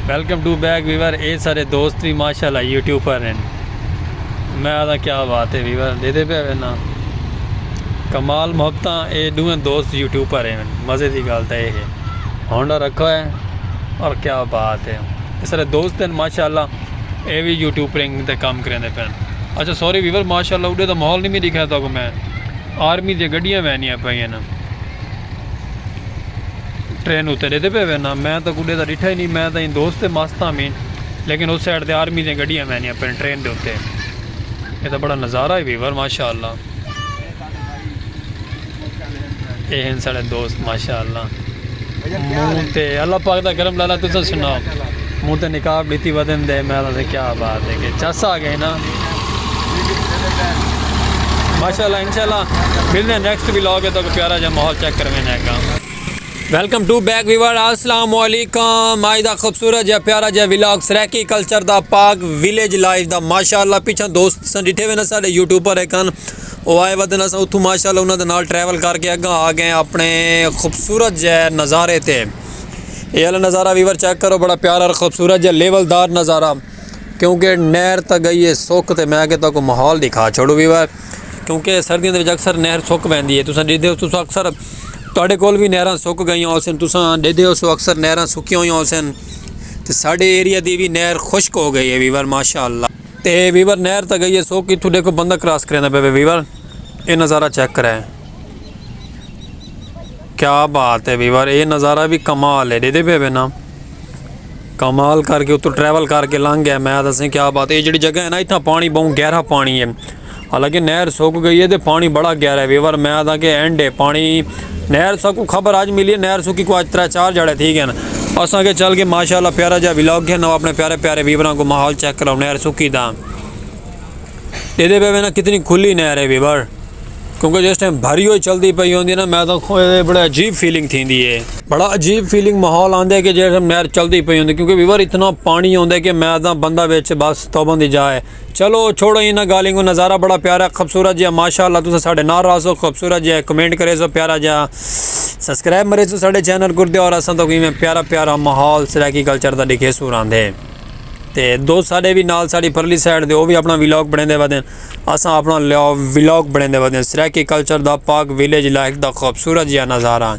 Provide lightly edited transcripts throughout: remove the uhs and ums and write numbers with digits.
Welcome to back Weaver. ये सारे दोस्त भी माशाल्लाह यूट्यूबर हैं। मैं आता क्या बात है वीवर दे पे ना कमाल मोहब्बत। ये दोवें दोस्त यूट्यूबर हैं। मज़े की गल तो यह है होंडा रखा है और क्या बात है। ये सारे दोस्त हैं माशाल्लाह। ये भी यूट्यूबरिंग का काम करेंगे पे। अच्छा सॉरी वीवर माशाल्लाह उड़े तो माहौल नहीं भी दिखाया था मैं। आर्मी दी गड्डियां वैनियां पाई ना ट्रेन उत्ते दे पे ना। मैं तो कुड़े का डिठा ही नहीं। मैं तो दोस्त मस्त हाँ मीन लेकिन उस साइड से आर्मी दी गड्डियां वैनियां पे ट्रेन के उत्ते। ये तो बड़ा नज़ारा है वीवर माशाल्लाह। ये हैं साढ़े दोस्त माशाल्लाह। मुँह ते अल्लाह पाक दा करम लाला तुस सुनाओ। मुँह ते निकाब लीती वदन दे। मैं तो क्या बात है कि चस आ गए ना माशाल्लाह। इंशाल्लाह मिलने नेक्स्ट व्लॉग है तो प्यारा जा माहौल चेक करवाने का। वेलकम टू बैक वीवर अस्सलाम वालेकुम। आज दा खूबसूरत जा प्यारा जा व्लॉग सरैकी कल्चर दा पाक विलेज लाइफ दा माशाल्लाह। पिछा दोस्त डिठे हुए ना साढ़े यूट्यूबर है कन वो आए वदन अस उतों माशाल्लाह उन्होंने नाल ट्रैवल करके अगर आ गए अपने खूबसूरत जै नज़ारे ते। ये वाला नज़ारा वीवर चेक करो बड़ा प्यारा और खूबसूरत जै लेवलदार नज़ारा। क्योंकि नहर तक गई है सुक तो मैं तो माहौल दिखा छोड़ू वीवर। क्योंकि सर्दियों के अक्सर नहर सुक पैंदी है। तुम दिखते हो तुस अक्सर तुहाडे कोल भी नहरां सुक गई हो सन। तुस दिखते हो सो अक्सर नहरां सुक्की हुई हो सन। तो साढ़े एरिया की भी नहर खुश्क हो गई है वीवर माशाल्लाह। तो वीवर नहर तक गई है सुक इतों देखो बंदा क्रॉस करेंदा पे वीवर। ये नज़ारा चेक कराए क्या बात है वीवर। ये नज़ारा भी कमाल है दे पे ना कमाल करके उतो ट्रैवल करके लंघ गया। मैं दसें क्या बात है। ये जी जगह है ना इतना पानी बहुत गहरा पानी है। हालांकि नहर सुक गई है तो पानी बड़ा गहरा है वीवर। मैं आता कि एंड है पानी नहर सबको खबर आज मिली है नहर सुकी को आज 3-4 जड़े ठीक है ना। असा के चल के माशाल्लाह प्यारा जा व्लॉग है ना अपने प्यारे प्यारे वीवरों को माहौल चेक कराओ नहर सुकी दा। ये पे ना कितनी खुली नहर है वीवर। क्योंकि जिस टाइम भरी हुई चलती पई होंगी ना मैं तो बड़ा अजीब फीलिंग थी है। बड़ा अजीब फीलिंग माहौल आंदा है कि जिस टाइम नहर चलती पई होंगी। क्योंकि वीवर इतना पानी आता है कि मैं तो बंदा बिच बस तौबन दी जाए। चलो छोड़ो इन्हें गालिंग को नज़ारा बड़ा प्यारा खूबसूरत जहा माशाल्लाह। तुम साढ़े नाल रहो खूबसूरत जहा कमेंट करे सो प्यारा जहा सब्सक्राइब मरे सो साढ़े चैनल कर दो। और असा तो इवें प्यारा प्यारा माहौल सरैकी कल्चर का दिखे सूर आंदे। तो दोस्त साढ़े भी नाल साड़ी परली साइड दे वो भी अपना व्लॉग बनाते वदन। असा अपना व्लॉग बनाते वदन सरैकी कल्चर का पाक विलेज लाइफ का खूबसूरत जहा नज़ारा।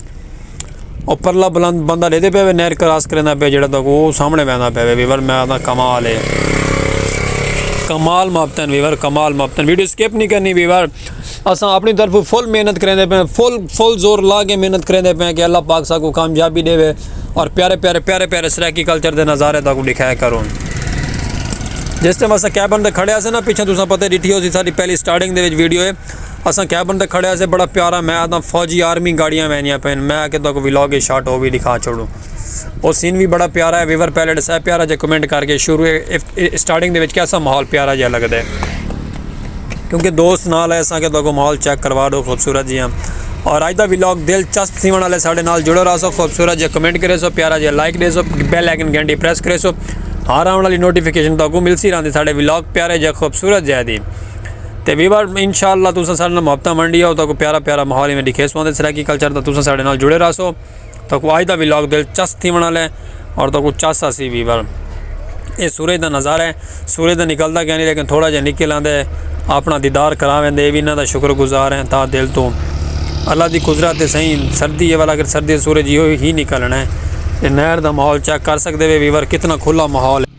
और परला बुलंद बंदा लेते पे नहर क्रॉस करना पे जो वो सामने बहना पे वीवर। मैं कमाल है कमाल मोहब्बतन वीवर कमाल मोहब्बतन। वीडियो स्किप नहीं करनी वीवर। असा अपनी तरफ फुल मेहनत करेंदे पे फुल जोर ला के मेहनत करेंदे पे कि अल्लाह पाक सा को कामयाबी देवे और प्यारे प्यारे प्यारे प्यारे सरैकी कल्चर के नज़ारे तक दिखाया करो। जिस टाइम अस कैबन तक खड़े से ना पिछे तुसा पता डिठी हो सारी पहली स्टार्टिंग के वीडियो है। असा कैबन तक खड़े से बड़ा प्यारा मैं आता फौजी आर्मी गाड़ियाँ वैनियाँ पैन। मैं आके तो व्लॉग शॉट वो भी दिखा छोड़ूँ। वो सीन भी बड़ा प्यारा है वीवर। पहले दसा प्यारा जहा कमेंट करके शुरू स्टार्टिंग के कैसा माहौल प्यारा जहा लगता है। क्योंकि दोस्त नाल है असा के तो माहौल चेक करवा दो खूबसूरत जिहा। और अज का व्लॉग दिलचस्प सीवन वाले साढ़े नाल जुड़ो रहो सो खूबसूरत जहा कमेंट करे सो प्यारा जहा लाइक दे सो बेल आइकन घंटी प्रेस करे सो हर आने वाली नोटिफिकेशन तो मिलती रहती साढ़े व्लॉग प्यारे जहा खूबसूरत जहा दी। तो वीवर इंशाअल्लाह तुम साढ़े मोहब्बत मंडी हो तो प्यारा प्यारा माहौल में दिखे सो सरैकी कल्चर का तुम साढ़े नाल जुड़े रहो तो अज का व्लॉग दिलचस्प थी वाला है। और तो कुछ चस सी वीवर ये सूरज का नज़ारा है। सूरज तो निकलता क्या नहीं लेकिन थोड़ा जहा निकल आंदा अपना दीदार करा वेंदे। ये भी इन्हों का शुक्रगुजार है ता दिल तो अल्लाह की कुदरत है सही। सर्दी है वाला अगर सर्दी सूरज ही निकलना है। नहर का माहौल चेक कर सकते वे वीवर कितना खुला माहौल है।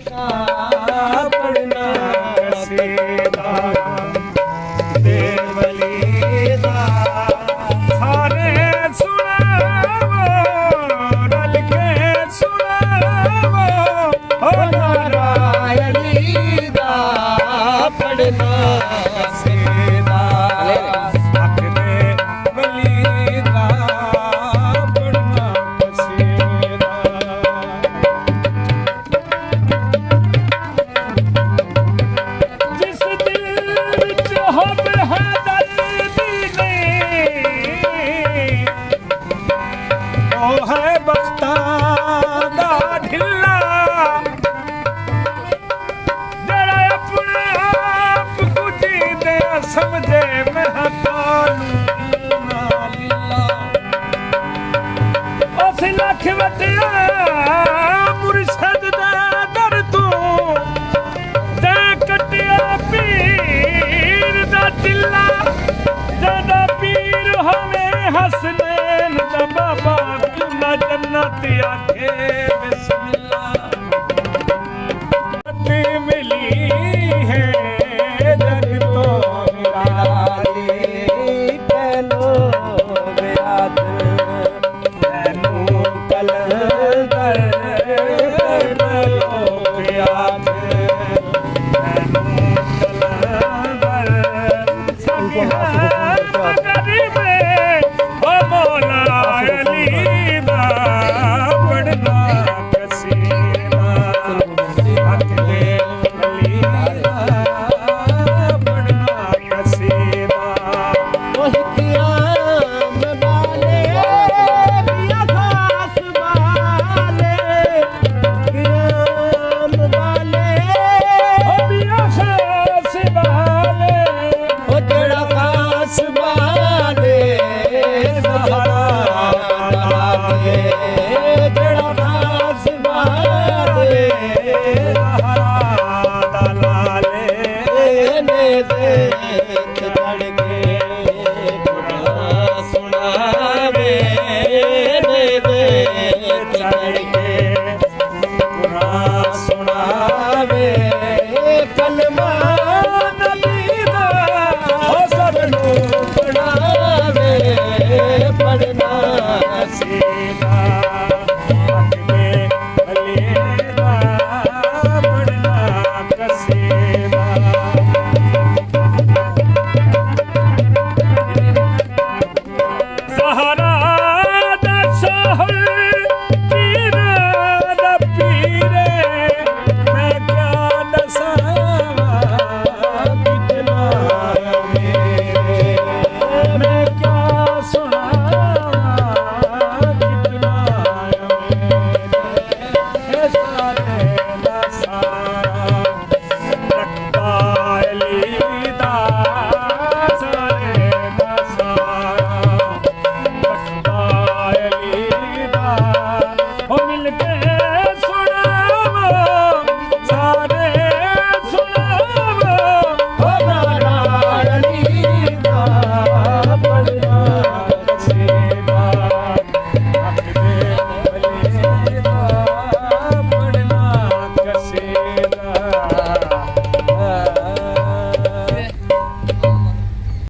मुर्शद दा ਦਾ ਬਾਬਾ ਕਿਉਂ ਨਾ ਜੰਨਤ ਆਖੇ ਬਿਸਮਿਲ੍ਲਾ ਤੇ ਮਿਲੀ ਹੈ ਜਗ ਤੋਂ ਨਿਰਾਲੀ ਤੈਨੂੰ ਬਿਆਦ ਤੈਨੂੰ ਕਲੰਦਰ ਬਰੋ ਬਿਆਦ ਤੈਨੂੰ ਕਲੰਦਰ ਗਰੀਬੇ ਓ ਮੌਲਾ ਅਲੀ ਦਾ ਬੜਨਾ ਕਸੀਦਾ ਅਕਲੇ ਅਲੀ ਦਾ ਬੜਨਾ ਕਸੀਦਾ ਉਹ ਕਿਆਮ ਵਾਲੇ ਪਿਆ ਖਾਸ ਵਾਲੇ ਕਿਆਮ ਵਾਲੇ ਓ ਬੀਆ ਖਾਸ ਵਾਲੇ ਉਹ ਜਿਹੜਾ ਖਾਸ ਵਾਲੇ ਸਹਾਰਾ ਲਾਗੇ ਜਿਹੜਾ ਖਾਸ ਵਾਲੇ ਸਹਾਰਾ ਲਾਲੇ ਇਹਨੇ ਦੇ ਚੜ ਕੇ ਕੁਰਾਨ ਸੁਣਾਵੇ ਇਹਨੇ ਦੇ ਚੜ ਕੇ ਕੁਰਾਨ ਸੁਣਾਵੇ ਕਲਮਾ ਨਬੀ ਦਾ ਉਹ ਸਭ ਨੂੰ ਪੜਾਵੇ ਪੜਨਾ ਸੀਦਾ